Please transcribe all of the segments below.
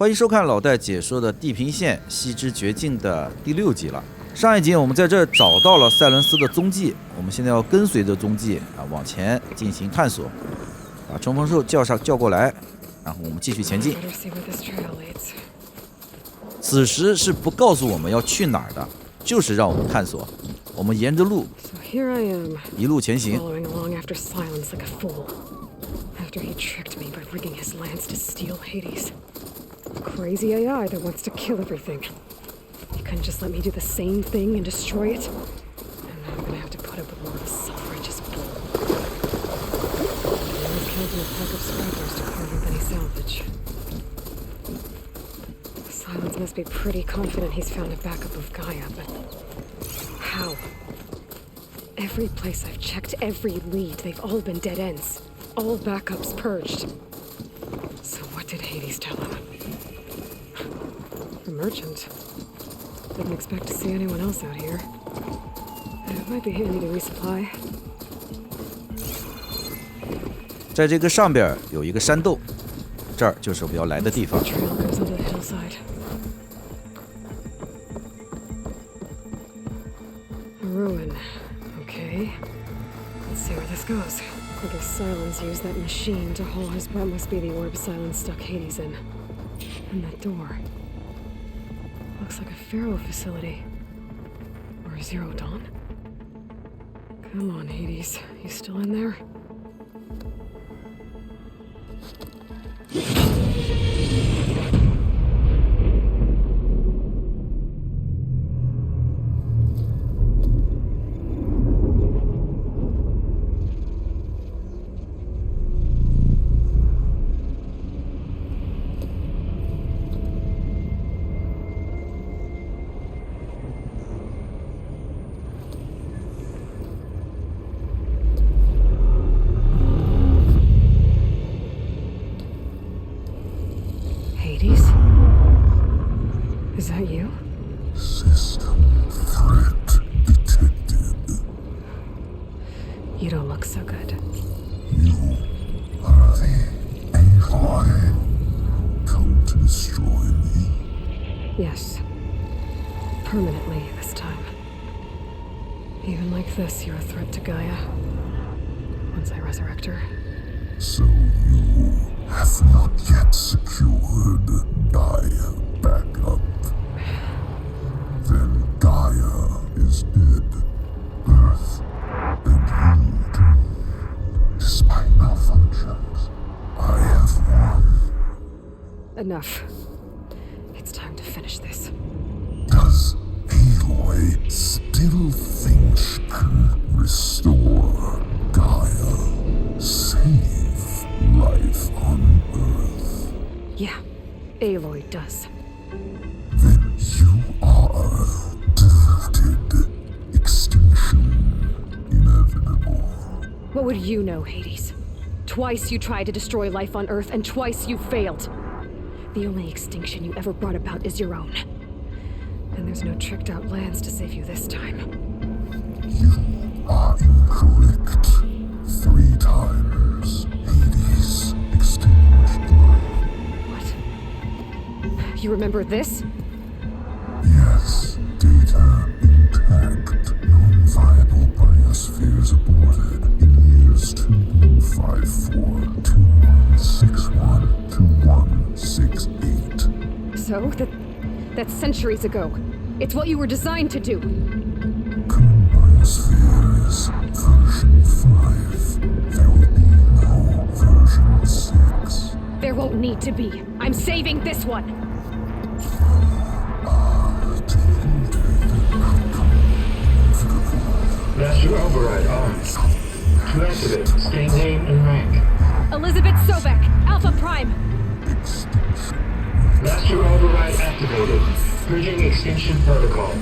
欢迎收看老戴解说的《地平线：西之绝境》的第6集了。上一集我们在这儿找到了塞伦斯的踪迹，我们现在要跟随着踪迹往前进行探索，把冲锋兽叫过来，然后我们继续前进。此时是不告诉我们要去哪儿的，就是让我们探索。我们沿着路一路前行。Crazy AI that wants to kill everything. You couldn't just let me do the same thing and destroy it? And now I'm gonna have to put up with more of this self-righteous bull. I was counting a pack of scrappers to carve up any salvage. Silence must be pretty confident he's found a backup of Gaia, but how? Every place I've checked, every lead, they've all been dead ends. All backups purged. So what did Hades tell him? A merchant. Didn't expect to see anyone else out here. It might be handy to resupply. 在这个上边有一个山洞，这儿就是我们要来的地方。 Trail goes onto the hillside. A ruin. Okay. Let's see where this goes. I guess Silence used that machine to haul his what must be the orb Silence stuck Hades in. And that door. Looks like a Pharaoh facility. Or a Zero Dawn. Come on, Hades. You still in there? Is that you? System threat detected. You don't look so good. You are the AI come to destroy me. Yes. Permanently this time. Even like this, you're a threat to Gaia. Once I resurrect her. So you have not yet secured Gaia backup. Then Gaia is dead. Earth and you too. Despite malfunctions, I have won. Enough. It's time to finish this. Does Aloy still think she can restore Gaia? Save life on Earth? Yeah, Aloy does. Then you are deluded. Extinction inevitable. What would you know, Hades? Twice you tried to destroy life on Earth, and twice you failed. The only extinction you ever brought about is your own. And there's no tricked-out lands to save you this time. You are incorrect. 3 times. Hades extinguished life. What? You remember this? Yes. Data intact. Non-viable biospheres aborted in years 2154, 2161, 2168. So, that's centuries ago. It's what you were designed to do. Current biosphere is version 5. There will be no version 6. There won't need to be. I'm saving this one. Master override on. To activate, stay name and rank. Elizabeth Sobek, Alpha Prime. Master override activated. Purging extinction protocol.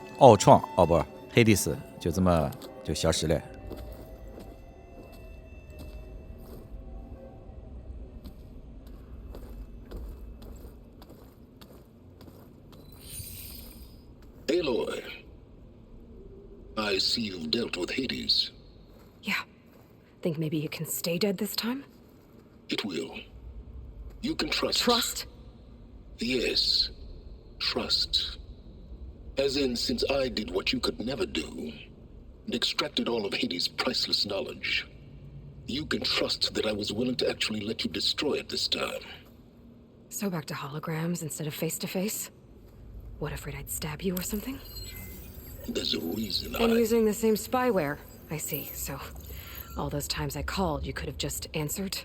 “奥创”哦不，黑蒂斯就这么就消失了。Aloy, I see you've dealt with Hades. Yeah. Think maybe it can stay dead this time? It will. You can trust. Trust? Yes. Trust. As in, since I did what you could never do, and extracted all of Hades' priceless knowledge, you can trust that I was willing to actually let you destroy it this time. So back to holograms instead of face-to-face? What, afraid I'd stab you or something? There's a reason And using the same spyware. I see, so all those times I called, you could have just answered?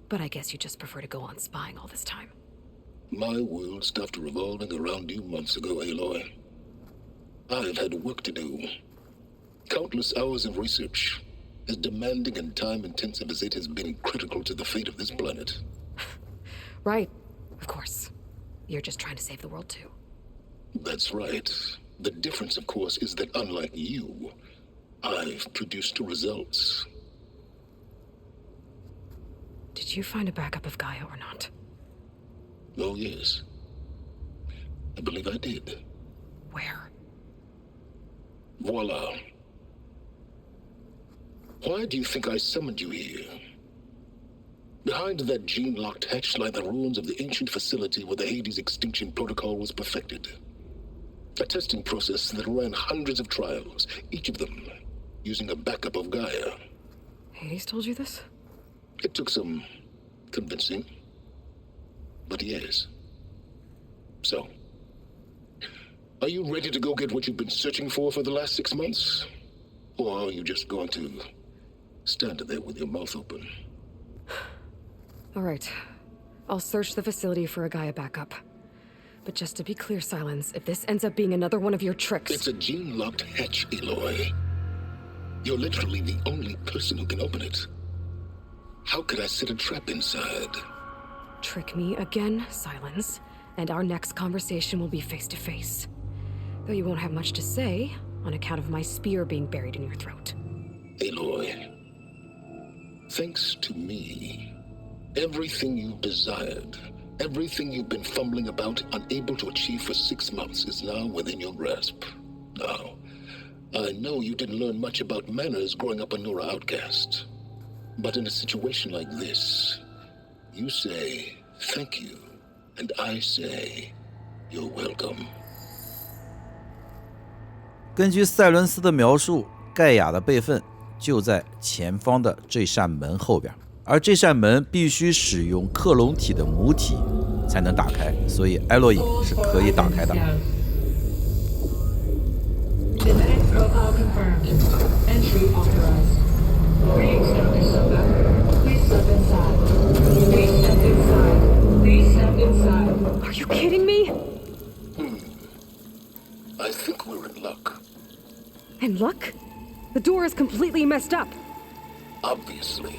But I guess you just prefer to go on spying all this time. My world stopped revolving around you months ago, Aloy. I've had work to do. Countless hours of research, as demanding and time-intensive as it has been critical to the fate of this planet. Right, of course. You're just trying to save the world too. That's right. The difference, of course, is that unlike you, I've produced results. Did you find a backup of Gaia or not? Oh, yes. I believe I did. Where? Voila. Why do you think I summoned you here? Behind that gene-locked hatch lie the ruins of the ancient facility where the Hades extinction protocol was perfected. A testing process that ran hundreds of trials, each of them using a backup of Gaia. Hades told you this? It took some convincing, but yes. So, are you ready to go get what you've been searching for the last 6 months? Or are you just going to stand there with your mouth open? All right. I'll search the facility for a Gaia backup. But just to be clear, Silence, if this ends up being another one of your tricks... It's a gene-locked hatch, Aloy. You're literally the only person who can open it. How could I set a trap inside? Trick me again, Silence, and our next conversation will be face-to-face. Though you won't have much to say, on account of my spear being buried in your throat. Aloy, thanks to me, everything you've desired, everything you've been fumbling about, unable to achieve for 6 months, is now within your grasp. Now, I know you didn't learn much about manners growing up a Nora outcast. But in a situation like this, you say, thank you, and I say, you're welcome. 根据赛伦斯的描述，盖亚的备份就在前方的这扇门后边，而这扇门必须使用克隆体的母体才能打开，所以艾洛伊是可以打开的。Genetic profile confirmed. Entry authorized. Greetings, Dr. Soka. Please step inside. Please step inside. Please step inside. Are you kidding me? I think we're in luck. And luck? The door is completely messed up. Obviously.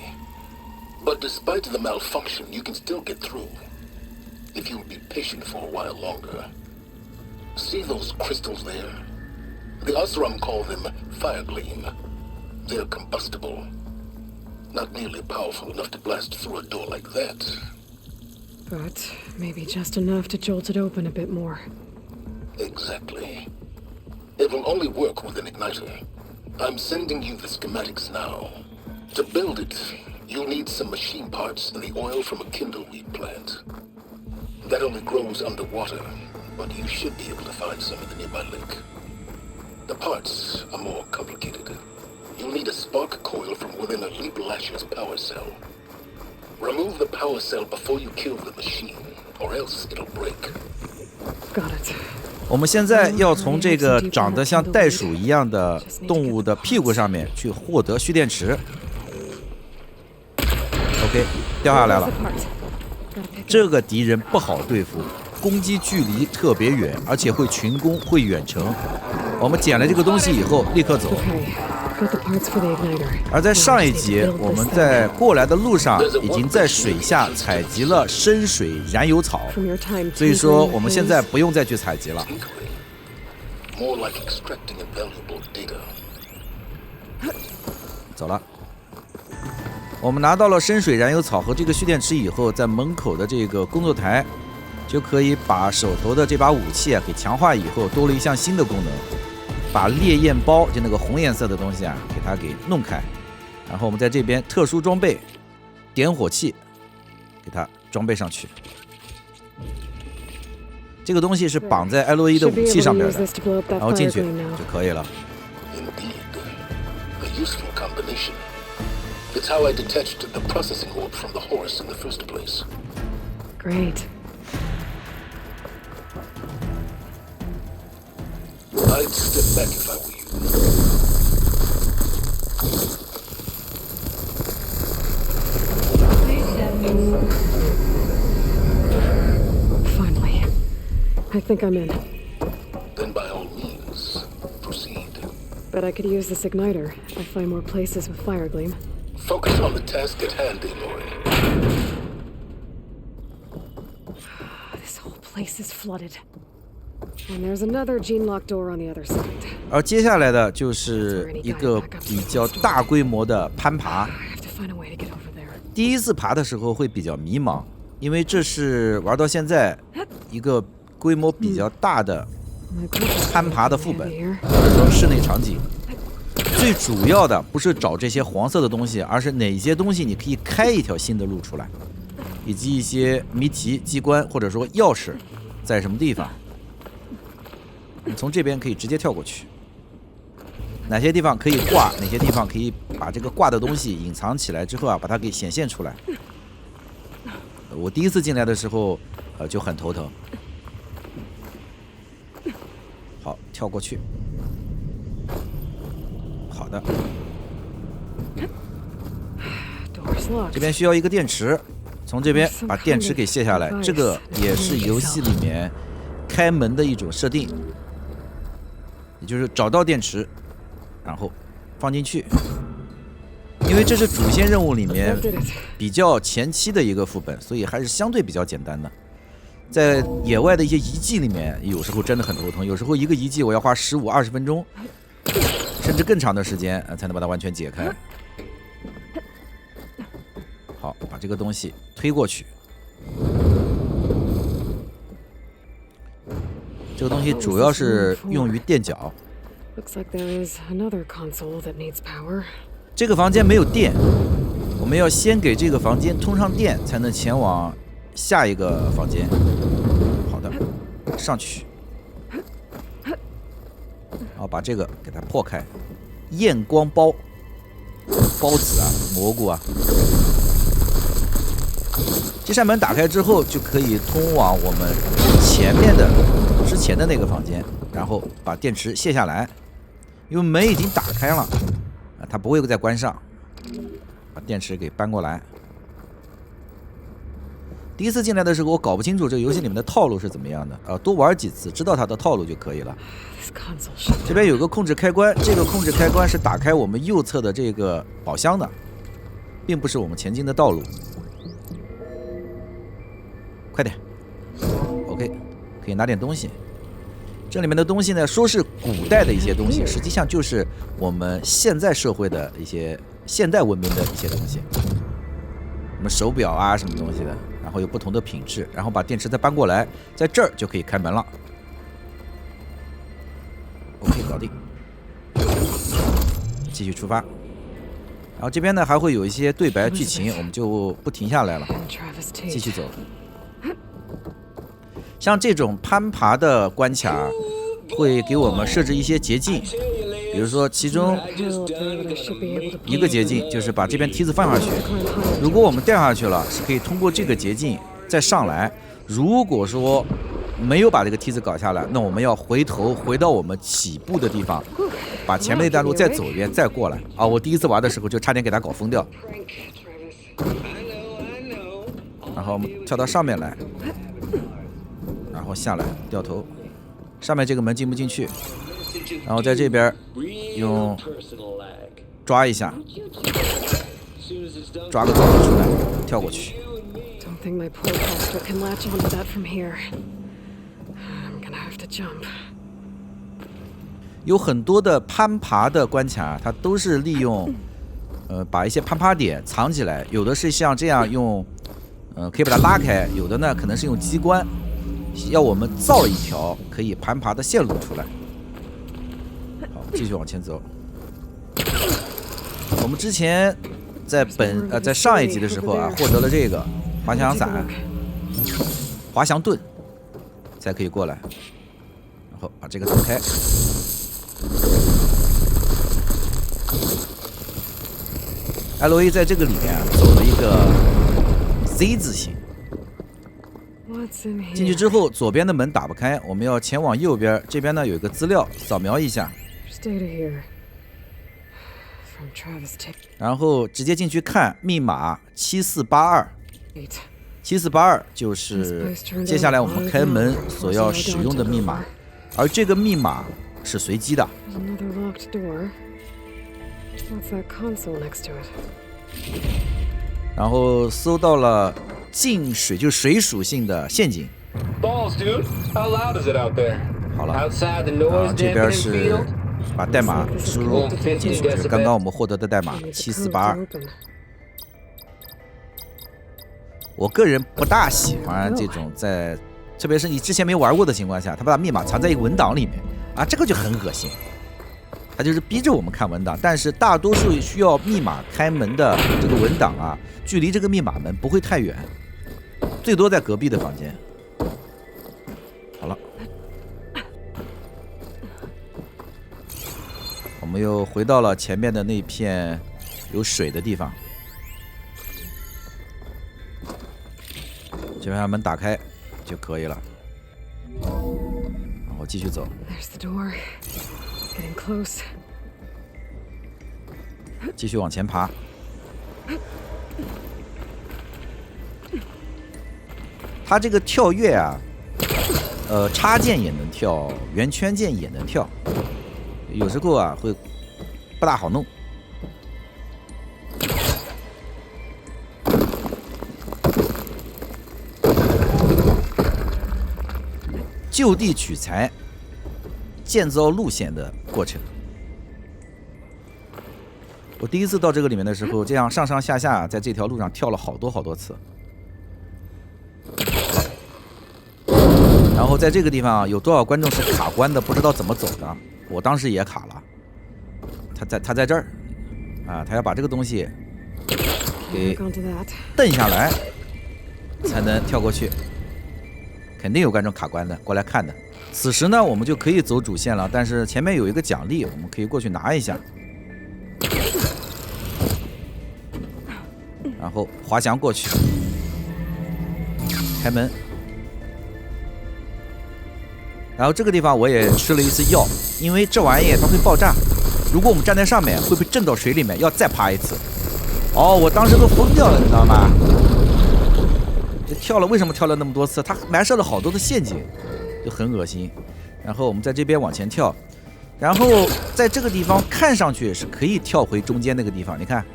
But despite the malfunction, you can still get through. If you would be patient for a while longer. See those crystals there? The Osram call them fire gleam. They're combustible. Not nearly powerful enough to blast through a door like that. But maybe just enough to jolt it open a bit more. Exactly. It will only work with an igniter. I'm sending you the schematics now. To build it, you'll need some machine parts and the oil from a kindleweed plant. That only grows underwater, but you should be able to find some in the nearby lake. The parts are more complicated. You'll need a spark coil from within a Leap Lasher's power cell. Remove the power cell before you kill the machine, or else it'll break. Got it. 我们现在要从这个长得像袋鼠一样的动物的屁股上面去获得蓄电池。OK， 掉下来了。这个敌人不好对付，攻击距离特别远，而且会群攻，会远程。我们捡了这个东西以后，立刻走。而在上一集，我们在过来的路上已经在水下采集了深水燃油草，所以说我们现在不用再去采集了。走了。我们拿到了深水燃油草和这个蓄电池以后，在门口的这个工作台就可以把手头的这把武器啊给强化以后，多了一项新的功能，把烈焰包就那个红颜色的东西啊给它给弄开。然后我们在这边特殊装备点火器给它装备上去。这个东西是绑在LaoDai的武器上边的，然后进去就可以了。 A useful combination. It's how I detached the processing orb from the horse in the first place. Great. I'd step back if I were you. Please step inside. Finally. I think I'm in. Then by all means, proceed. But I could use this igniter if I find more places with fire gleam. Focus on the task at hand, Aloy. This whole place is flooded. And there's another gene lock door on the other side. 而接下来的就是一个比较大规模的攀爬。 I have to find a way to get over there. 第一次爬的时候会比较迷茫，因为这是玩到现在一个规模比较大的 My purpose 攀爬的副 may 本， be here. 或者说室内场景。最主要的不是找这些黄色的东西，而是哪些东西你可以开一条新的路出来，以及一些谜题、机关或者说钥匙在什么地方。你从这边可以直接跳过去。哪些地方可以挂，哪些地方可以把这个挂的东西隐藏起来之后啊，把它给显现出来。我第一次进来的时候，就很头疼。好，跳过去。好的， Door's locked. 这边需要一个电池，从这边把电池给卸下来。这个也是游戏里面开门的一种设定，也就是找到电池，然后放进去。因为这是主线任务里面 That did it. 比较前期的一个副本，所以还是相对比较简单的。在野外的一些遗迹里面，有时候真的很头疼，有时候一个遗迹我要花15、20分钟，甚至更长的时间才能把它完全解开。好，把这个东西推过去。这个东西主要是用于垫脚。 Looks like there is another console that needs power. 这个房间没有电，我们要先给这个房间通上电，才能前往下一个房间。好的，上去，然后把这个给它破开。验光包，孢子啊，蘑菇啊。这扇门打开之后，就可以通往我们前面的之前的那个房间，然后把电池卸下来，因为门已经打开了。 它不会再关上，把电池给搬过来。第一次进来的时候，我搞不清楚这个游戏里面的套路是怎么样的，多玩几次，知道它的套路就可以了。This console shut 这边有个控制开关，这个控制开关是打开我们右侧的这个宝箱的，并不是我们前进的道路。快点 ，OK， 可以拿点东西。 这里面的东西呢，说是古代的一些东西，实际上就是我们现在社会的一些现代文明的一些东西，什么手表啊，什么东西的，然后有不同的品质，然后把电池再搬过来，在这儿就可以开门了。OK， 搞定，继续出发。然后这边呢还会有一些对白剧情，我们就不停下来了， and Travis 继 Tate. 续走。 像这种攀爬的关卡，会给我们设置一些捷径，比如说其中 Hill up there that I should be able to 一个捷径就是把这边梯子放下去。如果我们掉下去了，是可以通过这个捷径再上来。如果说没有把这个梯子搞下来，那我们要回头回到我们起步的地方，把前面那段路再走一遍，再过来。啊，我第一次玩的时候就差点给它搞疯掉。然后我们跳到上面来。 然后下来，掉头，上面这个门进不进去，然后在这边用抓一下，抓个走道出来，跳过去。 Don't think my poor pastor can latch onto that from here. I'm gonna have to jump. 有很多的攀爬的关卡，它都是利用，把一些攀爬点藏起来，有的是像这样用，可以把它拉开，有的呢可能是用机关。要我们造一条可以攀爬的线路出来。好，继续往前走。我们之前在上一集的时候啊，获得了这个滑翔伞、滑翔盾，才可以过来。然后把这个打开。LA 在这个里面啊，走了一个 Z 字形。进去之后，左边的门打不开，我们要前往右边。这边呢有一个资料，扫描一下，然后直接进去看密码7482。7482就是接下来我们开门所要使用的密码，而这个密码是随机的。然后搜到了进水，就是水属性的陷阱。好了，这边是把代码输入进去，就是刚刚我们获得的代码7482。我个人不大喜欢这种特别是你之前没玩过的情况下，他把密码藏在一个文档里面啊，这个就很恶心。他就是逼着我们看文档，但是大多数需要密码开门的这个文档啊，距离这个密码门不会太远，最多在隔壁的房间。好了，我们又回到了前面的那片有水的地方。这边把门打开就可以了，然后继续走。继续往前爬。它这个跳跃啊，插件也能跳，圆圈键也能跳，有时候啊会不大好弄。就地取材建造路线的过程。我第一次到这个里面的时候，这样上上下下在这条路上跳了好多次。然后在这个地方有多少观众是卡关的，不知道怎么走的？我当时也卡了。他在这儿啊，他要把这个东西给蹬下来，才能跳过去。肯定有观众卡关的，过来看的。此时呢，我们就可以走主线了，但是前面有一个奖励，我们可以过去拿一下。然后滑翔过去，开门。然后这个地方我也吃了一次药，因为这玩意它会爆炸，如果我们站在上面会被震到水里面，要再爬一次。哦，我当时都疯掉了，你知道吗？跳了，为什么跳了那么多次？他埋设了好多的陷阱，就很恶心。然后我们在这边往前跳，然后在这个地方看上去是可以跳回中间那个地方，你看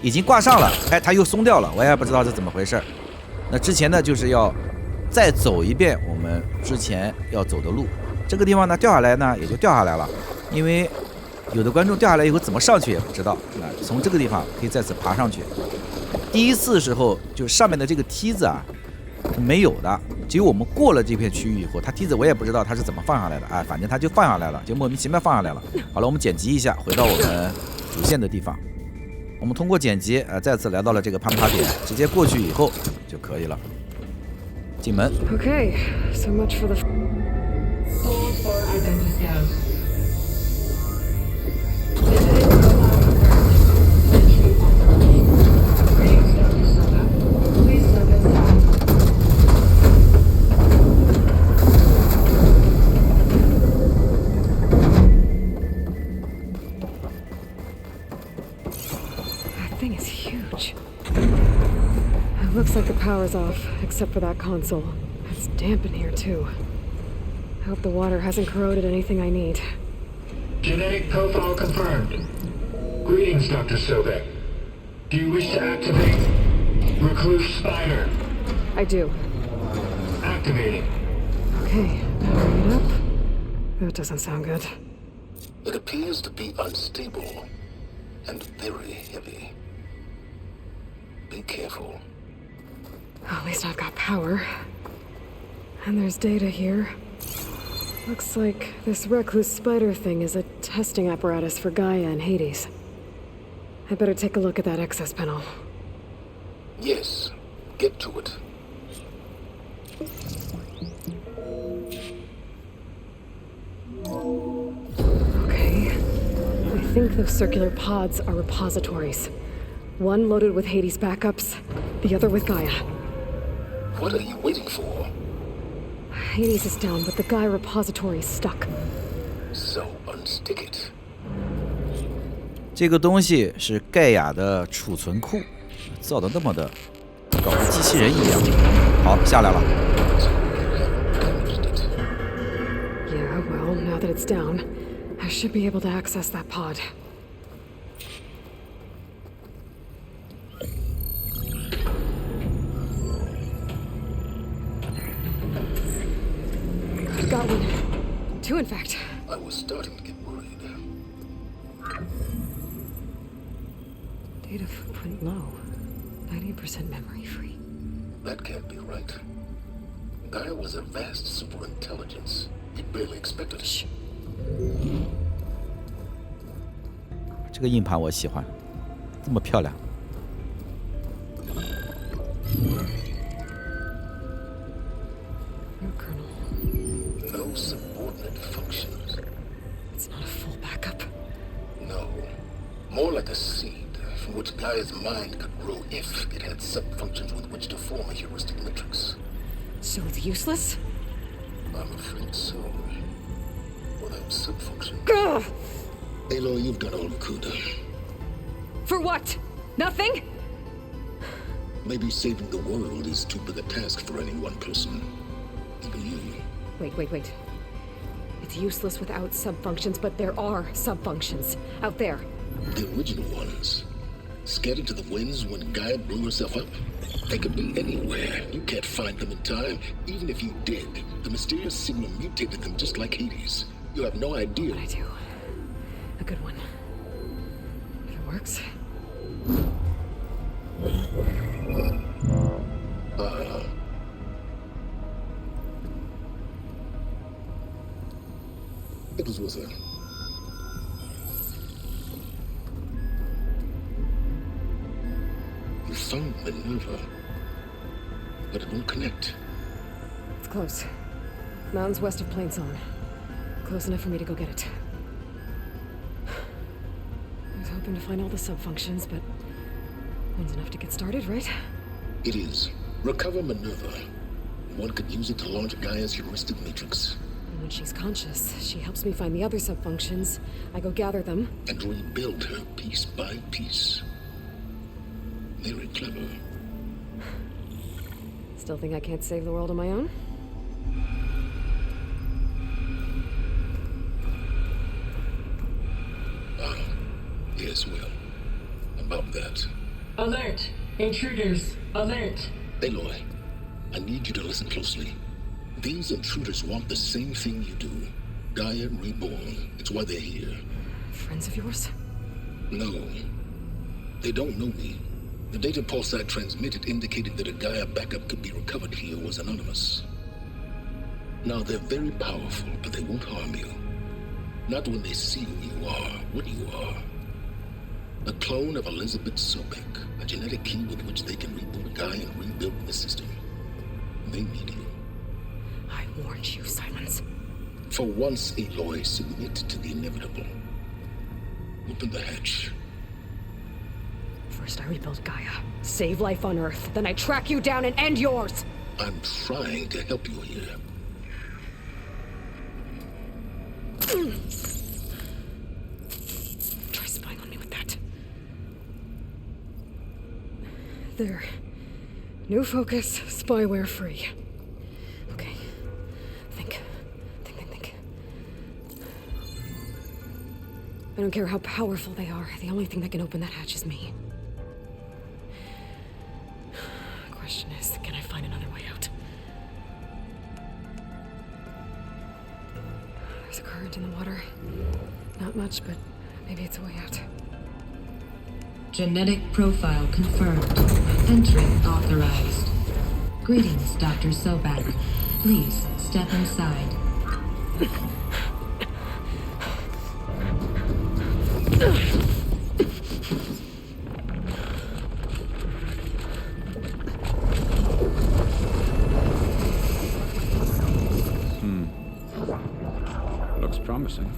已经挂上了，哎，它又松掉了，我也不知道是怎么回事。那之前呢，就是要再走一遍我们之前要走的路。这个地方呢掉下来呢也就掉下来了，因为有的观众掉下来以后怎么上去也不知道，从这个地方可以再次爬上去。第一次的时候，就是上面的这个梯子啊是没有的，只有我们过了这片区域以后，它梯子我也不知道它是怎么放下来的，哎，反正它就放下来了，就莫名其妙放下来了。好了，我们剪辑一下，回到我们主线的地方。我们通过剪辑，再次来到了这个攀爬点，直接过去以后就可以了。进门。Okay, so much for the. Hold for identification. Greetings, Dr. Soda. Please step inside. That thing is huge. It looks like the power's off, except for that console. It's damp in here, too. I hope the water hasn't corroded anything I need. Genetic profile confirmed. Greetings, Dr. Sobek. Do you wish to activate Recluse Spider? I do. Activating. Okay, powering it up. That doesn't sound good. It appears to be unstable and very heavy. Be careful. At least I've got power. And there's data here. Looks like this recluse spider thing is a testing apparatus for Gaia and Hades. I'd better take a look at that access panel. Yes, get to it. Okay. I think those circular pods are repositories. One loaded with Hades backups, the other with Gaia. What are you waiting for? Hades is down, but the Gaia repository is stuck. So unstick it. 这个东西是盖亚的储存库，造的那么的，搞得机器人一样。好，下来了。Yeah, well, now that it's down, I should be able to access that pod. Got one. Two, in fact. I was starting to get worried. Data footprint low. 90% memory free. That can't be right. Gaia was a vast superintelligence. We barely expected it. 这个硬盘我喜欢，这么漂亮。No kernel. No subordinate functions. It's not a full backup. No. More like a seed from which Gaia's mind could grow if it had sub-functions with which to form a heuristic matrix. So it's useless? I'm afraid so. Without sub-function. Ugh! Aloy, you've done all you could. For what? Nothing? Maybe saving the world is too big a task for any one person. Even you. Wait. It's useless without sub-functions, but there are sub-functions out there. The original ones. Scattered to the winds when Gaia blew herself up. They could be anywhere. You can't find them in time. Even if you did, the mysterious signal mutated them just like Hades. You have no idea. But I do. A good one. If it works. It was worth it. You found Minerva, but it won't connect. It's close. Mountains west of Plainzone. Close enough for me to go get it. I was hoping to find all the sub-functions, but one's enough to get started, right? It is. Recover Minerva. One could use it to launch Gaia's heuristic matrix. And when she's conscious, she helps me find the other sub-functions. I go gather them. And rebuild her piece by piece. Very clever. Still think I can't save the world on my own? Yes, well. About that. Alert! Intruders! Alert! Aloy, I need you to listen closely. These intruders want the same thing you do. Gaia reborn. It's why they're here. Friends of yours? No. They don't know me. The data pulse I transmitted indicated that a Gaia backup could be recovered here was anonymous. Now, they're very powerful, but they won't harm you. Not when they see who you are, what you are. A clone of Elizabeth Sobek, a genetic key with which they can reboot Gaia and rebuild the system. They need you. I warned you, Silence. For once, Aloy, submit to the inevitable. Open the hatch. First I rebuild Gaia, save life on Earth, then I track you down and end yours! I'm trying to help you here. Try spying on me with that. There. New focus, spyware free. Okay. Think. I don't care how powerful they are. The only thing that can open that hatch is me. Question is, can I find another way out? There's a current in the water. Not much, but maybe it's a way out. Genetic profile confirmed. Entry authorized. Greetings, Dr. Sobek. Please step inside. Looks promising.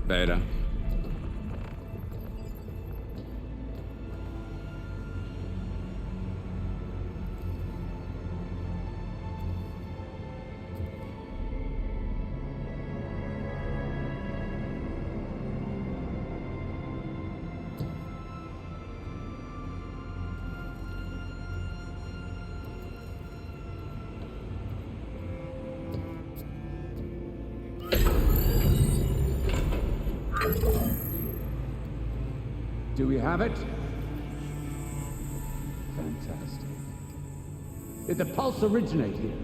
Beta. Do we have it? Fantastic. Did the pulse originate here?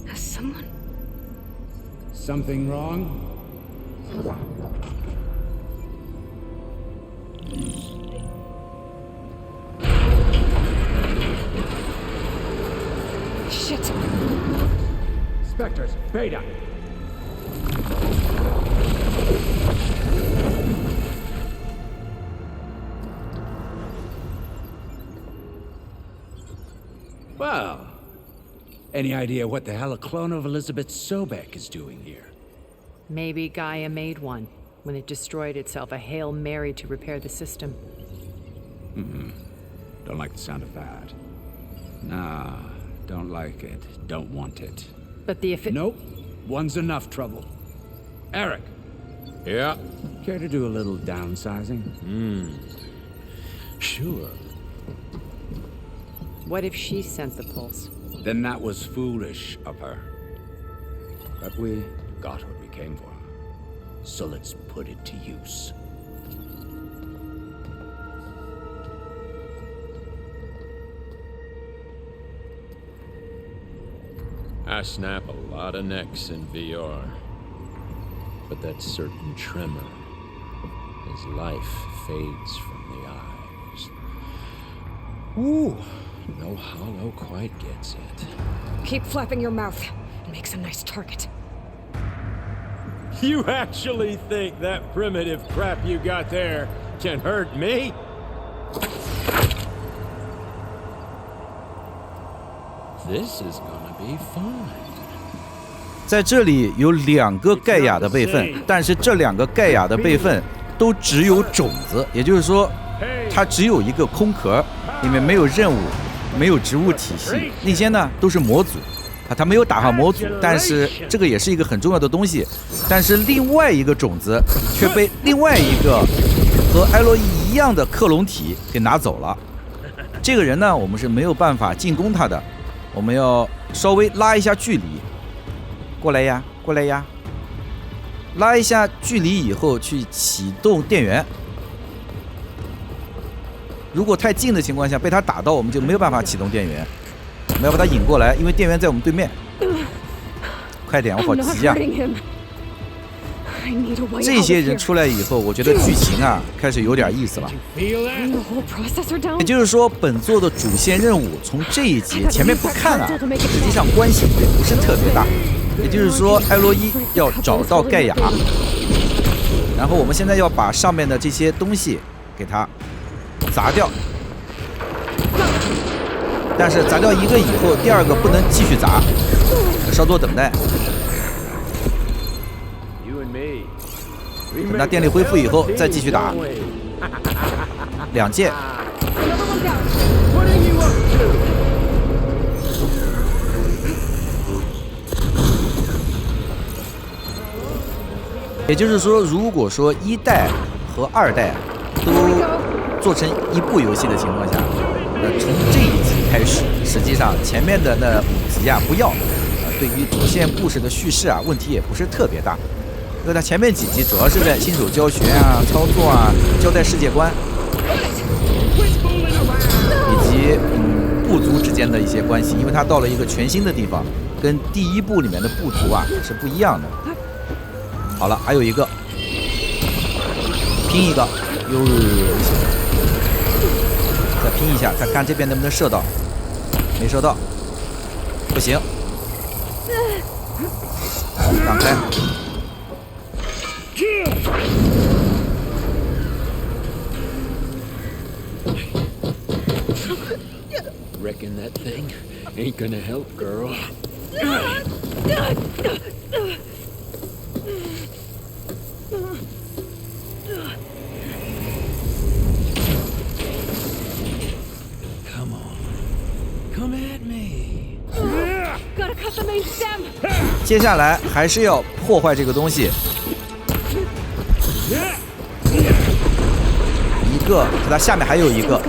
Has someone? Something wrong? Shit! Spectres, Beta. Well, any idea what the hell a clone of Elizabeth Sobek is doing here? Maybe Gaia made one. When it destroyed itself, a Hail Mary to repair the system. Don't like the sound of that. Nah, don't like it. Don't want it. But the Nope, one's enough trouble. Eric, Yeah, care to do a little downsizing? sure. What if she sent the pulse? Then that was foolish of her. But we got what we came for. So let's put it to use. I snap a lot of necks in VR. But that certain tremor as life fades from the eyes. Ooh, no hollow quite gets it. Keep flapping your mouth. It makes a nice target. You actually think that primitive crap you got there can hurt me? This is gonna be fun. 在这里有2个盖亚的备份，但是这2个盖亚的备份都只有种子，也就是说，它只有一个空壳，里面没有任务，没有植物体系，那些呢都是模组啊，它没有打上模组，但是这个也是一个很重要的东西。但是另外一个种子却被另外一个和艾洛伊一样的克隆体给拿走了。这个人呢，我们是没有办法进攻他的，我们要稍微拉一下距离。过来呀，过来呀！拉一下距离以后去启动电源。如果太近的情况下被他打到，我们就没有办法启动电源。我们要把他引过来，因为电源在我们对面。快点，我好急呀！这些人出来以后，我觉得剧情啊开始有点意思了。也就是说，本作的主线任务从这一集前面不看啊，实际上关系也不是特别大。也就是说，艾洛伊要找到盖亚，然后我们现在要把上面的这些东西给它砸掉。但是砸掉一个以后，第2个不能继续砸，稍作等待。等它电力恢复以后再继续打。2件。也就是说，如果说1代和2代都做成一部游戏的情况下，那从这一集开始，实际上前面的那5集啊不要，对于主线故事的叙事啊问题也不是特别大，因为它前面几集主要是在新手教学啊、操作啊、交代世界观，以及部族之间的一些关系，因为它到了一个全新的地方，跟第1部里面的部族啊是不一样的。好了，还有一个，拼一个，拼一下，看看这边能不能射到。没射到，不行。让开。Reckon that thing ain't gonna help, girl. Come on. Come at me. Gotta cut the main stem. 接下来还是要破坏这个东西。一个，它下面还有一个。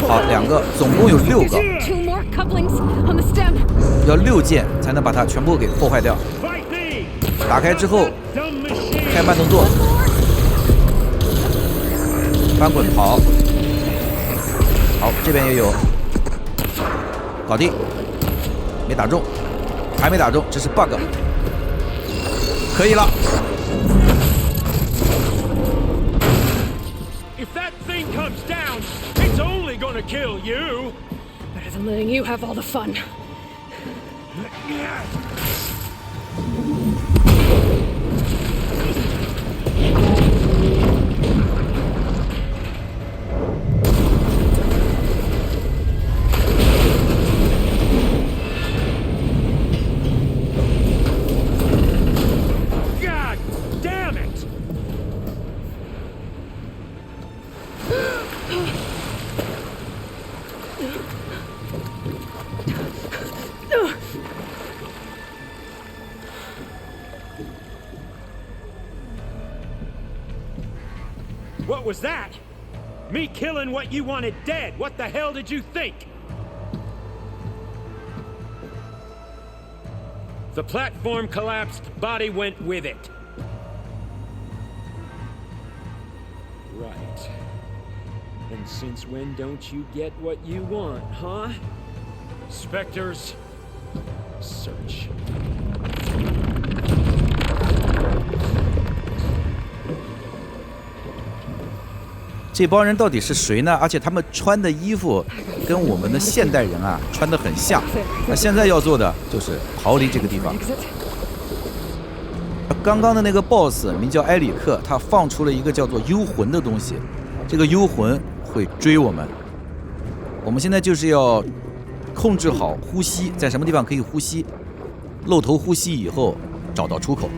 好，2个，总共有6个， Two more couplings on the stem. 要6件才能把它全部给破坏掉。打开之后，开慢动作，翻滚跑。好，这边也有，搞定，没打中，还没打中，这是 bug， 可以了。 If that thing comes down, it's only gonna kill you. Better than letting you have all the fun. God damn it! What was that? Me killing what you wanted dead. What the hell did you think? The platform collapsed, body went with it. Right. And since when don't you get what you want, huh? Spectres, search. 这帮人到底是谁呢？而且他们穿的衣服跟我们的现代人啊穿得很像。那现在要做的就是逃离这个地方。刚刚的那个 BOSS 名叫埃里克，他放出了一个叫做幽魂的东西，这个幽魂会追我们。我们现在就是要控制好呼吸，在什么地方可以呼吸，露头呼吸以后找到出口。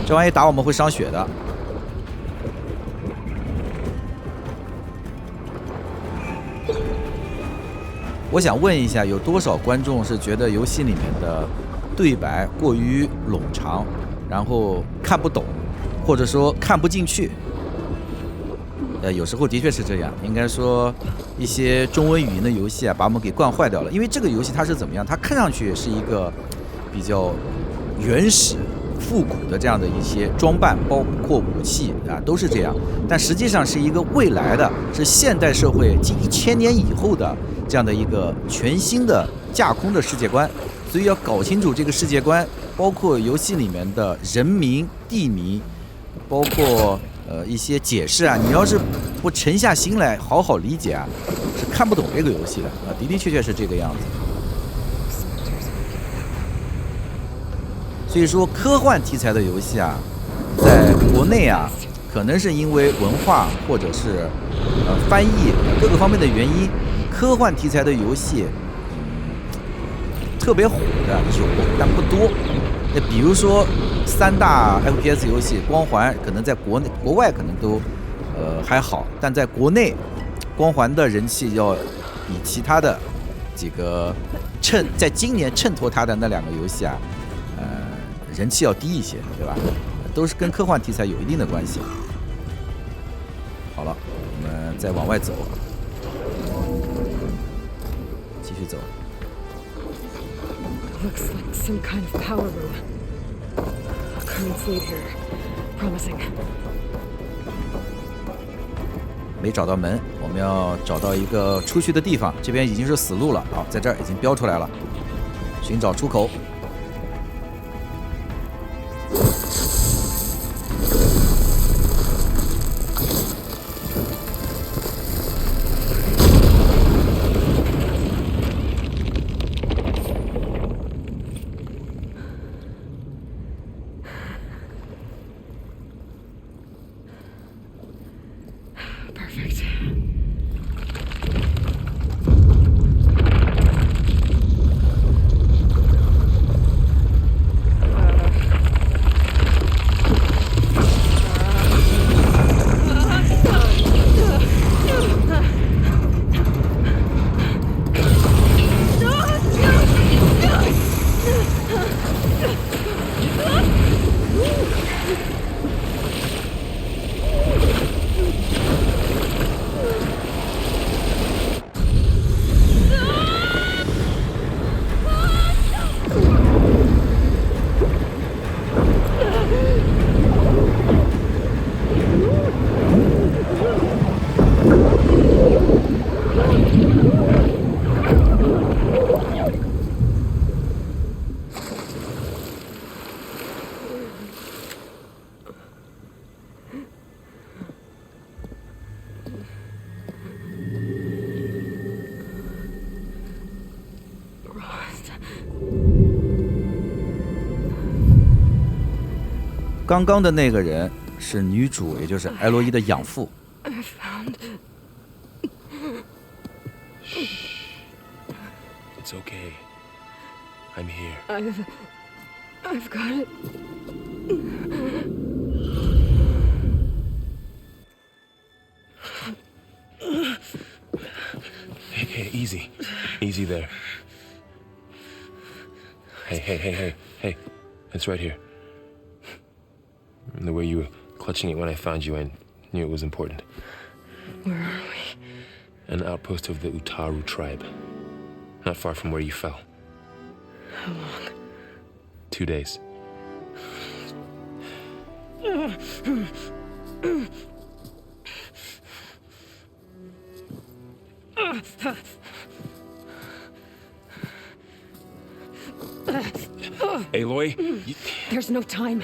这玩意打我们会伤血的。我想问一下，有多少观众是觉得游戏里面的对白过于冗长，然后看不懂，或者说看不进去？有时候的确是这样。应该说，一些中文语音的游戏啊，把我们给惯坏掉了。因为这个游戏它是怎么样？它看上去是一个比较原始、复古的这样的一些装扮，包括武器啊，都是这样。但实际上是一个未来的，是现代社会近1000年以后的这样的一个全新的架空的世界观。所以要搞清楚这个世界观，包括游戏里面的人名、地名，包括一些解释啊，你要是不沉下心来好好理解啊，是看不懂这个游戏的啊，的的确确是这个样子。所以说，科幻题材的游戏啊，在国内啊，可能是因为文化或者是翻译各个方面的原因，科幻题材的游戏特别火的有，但不多。那比如说3大 FPS 游戏，光环可能在国外可能都还好，但在国内，光环的人气要比其他的几个在今年衬托它的那2个游戏啊，人气要低一些，对吧？都是跟科幻题材有一定的关系。好了，我们再往外走，继续走。 Looks like some kind of power room. Our currents lead here. Promising. 没找到门，我们要找到一个出去的地方。这边已经是死路了，好，在这儿已经标出来了，寻找出口。刚刚的那个人是女主，也就是艾洛伊的养父。I found. It's okay. I'm here. I've got it. Hey, easy. Easy there. Hey. It's right here. And the way you were clutching it when I found you, I knew it was important. Where are we? An outpost of the Utaru tribe. Not far from where you fell. How long? 2 days. Aloy, There's no time.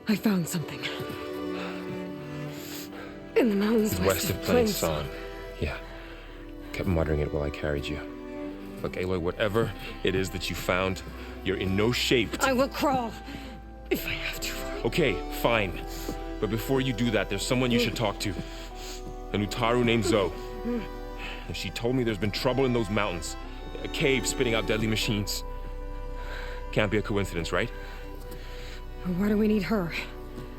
I found something. In the mountains west of Plain Song. Yeah. Kept muttering it while I carried you. Look, Aloy, whatever it is that you found, you're in no shape to... I will crawl. If I have to. Okay, fine. But before you do that, there's someone you should talk to. An Utaru named Zoe. And she told me there's been trouble in those mountains. A cave spitting out deadly machines. Can't be a coincidence, right? Why do we need her?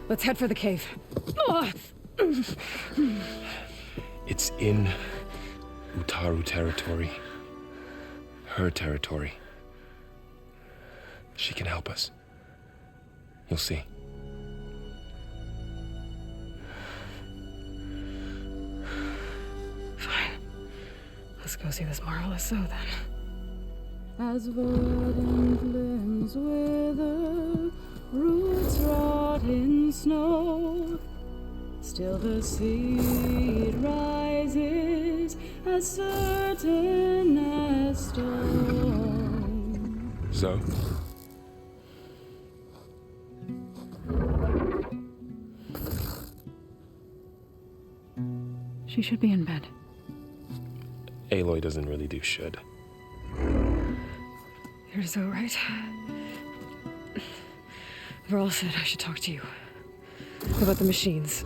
Let's head for the cave. It's in Utaru territory. Her territory. She can help us. You'll see. Fine. Let's go see this marvelous Zoe then. As verdant limbs wither, roots rot in snow, still the seed rises as certain as stone. Zoe? She should be in bed. Aloy doesn't really do should. You're Zoe, right? Varl said I should talk to you about the machines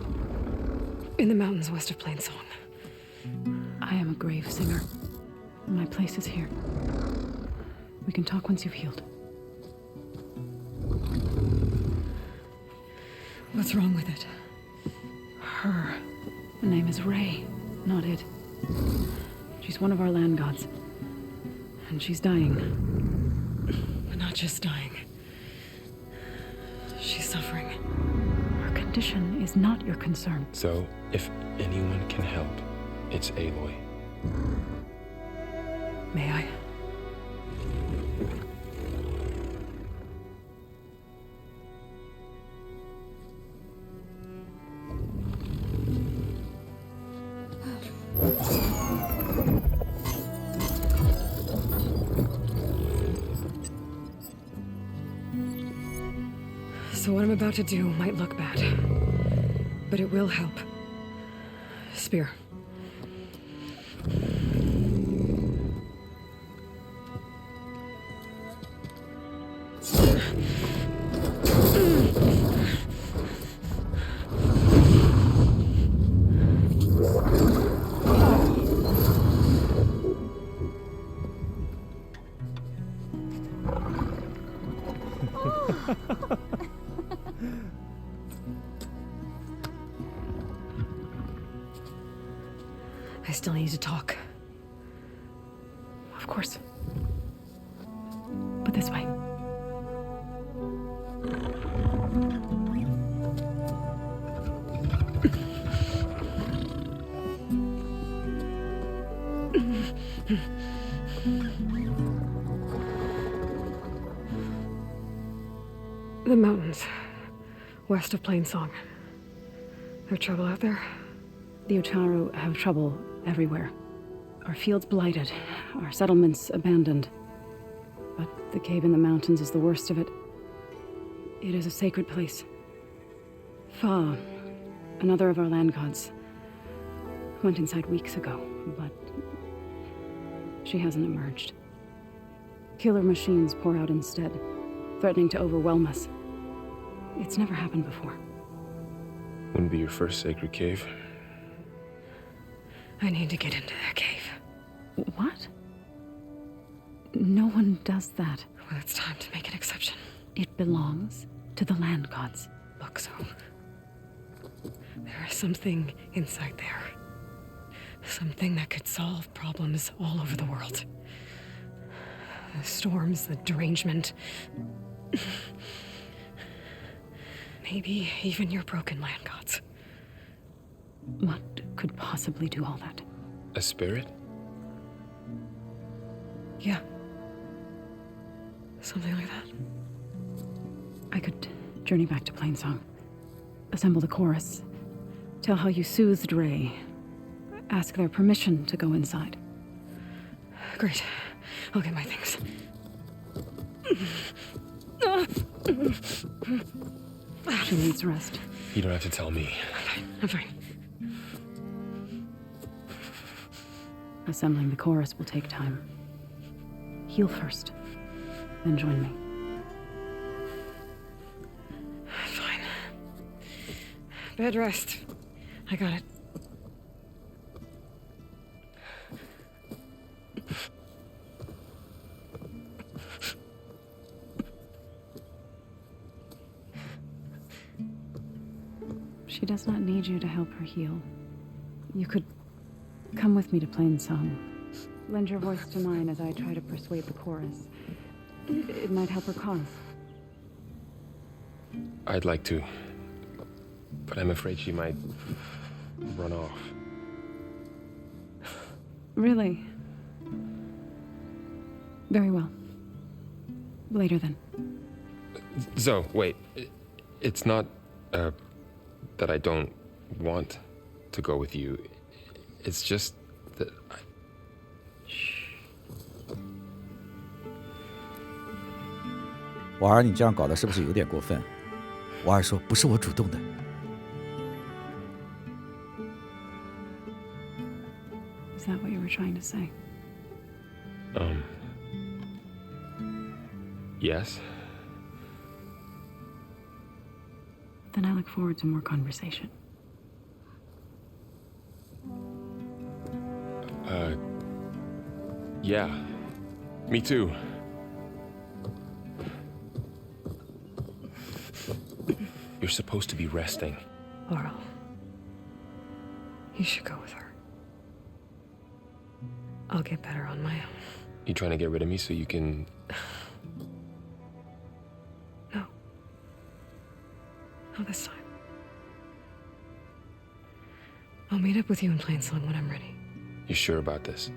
in the mountains west of Plain Song. I am a grave singer. My place is here. We can talk once you've healed. What's wrong with it? Her. The name is Ray, not it. She's one of our land gods. And she's dying. But not just dying. She's suffering. Her condition is not your concern. So, if anyone can help, it's Aloy. May I? So what I'm about to do might look bad, but it will help. Spear. I still need to talk. Of course. But this way. The mountains, west of Plain Song. There trouble out there? The Utaru have trouble everywhere. Our fields blighted, our settlements abandoned. But the cave in the mountains is the worst of it. It is a sacred place. Fa, another of our land gods, went inside weeks ago, but she hasn't emerged. Killer machines pour out instead, threatening to overwhelm us. It's never happened before. Wouldn't be your first sacred cave. I need to get into that cave. What? No one does that. Well, it's time to make an exception. It belongs to the land gods. Look, so there is something inside there. Something that could solve problems all over the world. The storms, the derangement. Maybe even your broken land gods. What could possibly do all that? A spirit? Yeah. Something like that. I could journey back to Plainsong, assemble the chorus, tell how you soothed Ray, ask their permission to go inside. Great. I'll get my things. She needs rest. You don't have to tell me. I'm fine. Assembling the chorus will take time. Heal first, then join me. Fine. Bed rest. I got it. She does not need you to help her heal. You could come with me to Plainsong. Lend your voice to mine as I try to persuade the chorus. It might help her cause. I'd like to, but I'm afraid she might run off. Really? Very well. Later then. Zoe, wait. It's not, that I don't want to go with you. It's just that I...婉儿，你这样搞的是不是有点过分？婉儿说：“不是我主动的。” Is that what you were trying to say? Yes? Then I look forward to more conversation. Yeah. Me too. You're supposed to be resting. Laurel. You should go with her. I'll get better on my own. You trying to get rid of me so you can... No. Not this time. I'll meet up with you in Plainsong when I'm ready. You sure about this?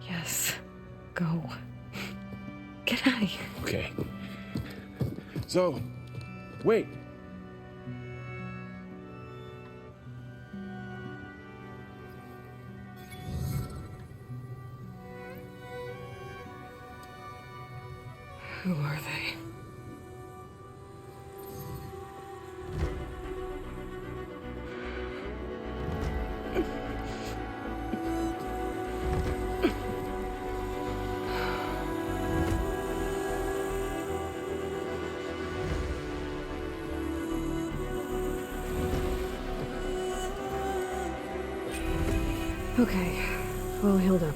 Yes. Go. Get out of here. Okay. Zoe, wait. Who are they? Okay, all healed up.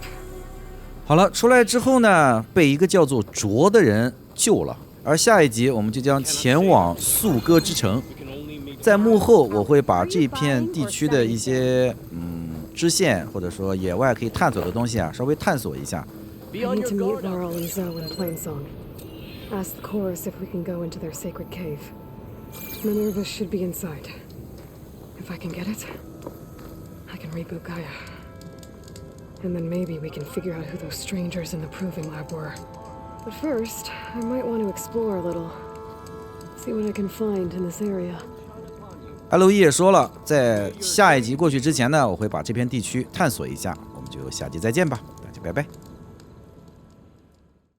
好了，出来之后呢，被一个叫做卓的人救了。而下一集我们就将前往宿歌之城。在幕后，我会把这片地区的一些支线或者说野外可以探索的东西啊，稍微探索一下。I need to meet Laurel and Zoe in Plainsong. Ask the chorus if we can go into their sacred cave. Minerva should be inside. If I can get it, I can reboot Gaia. And then maybe we can figure out who those strangers in the proving lab were. But first, I might want to explore a little. See what I can find in this area. 艾洛伊也说了，在下一集过去之前呢，我会把这片地区探索一下。我们就下集再见吧，大家拜拜。